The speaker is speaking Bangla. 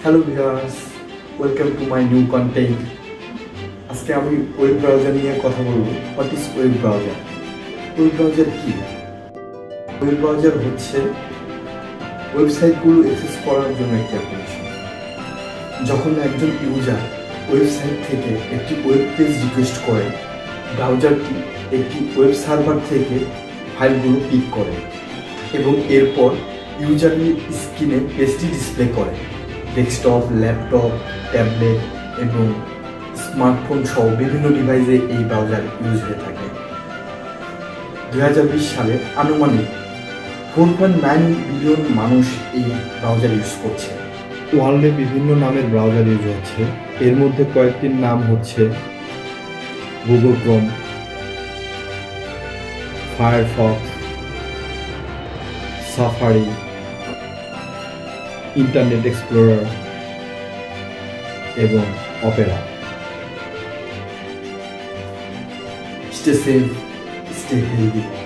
Hello viewers, welcome to my new content. আজকে আমি ওয়েব ব্রাউজার নিয়ে কথা বলবো। What is web browser? Web browser কি? ওয়েব ব্রাউজার হচ্ছে ওয়েবসাইটগুলো অ্যাক্সেস করার জন্য একটি অ্যাপ্লিকেশন। যখন একজন ইউজার ওয়েবসাইট থেকে একটি ওয়েব পেজ রিকোয়েস্ট করে, ব্রাউজারটি একটি ওয়েব সার্ভার থেকে ফাইলগুলো পিক করে এবং এরপর ইউজারের স্ক্রিনে পেজটি ডিসপ্লে করে। ডেস্কটপ, ল্যাপটপ, ট্যাবলেট এবং স্মার্টফোন সহ বিভিন্ন ডিভাইসে এই ব্রাউজার ইউজ হয়ে থাকে। 2020 সালে আনুমানিক 4.9 বিলিয়ন মানুষ এই ব্রাউজার ইউজ করছে। ওয়ার্ল্ডে বিভিন্ন নামের ব্রাউজার ইউজ হচ্ছে। এর মধ্যে কয়েকটির নাম হচ্ছে Google Chrome, Firefox, safari, internet explorer এবং Opera. Stay safe, stay healthy.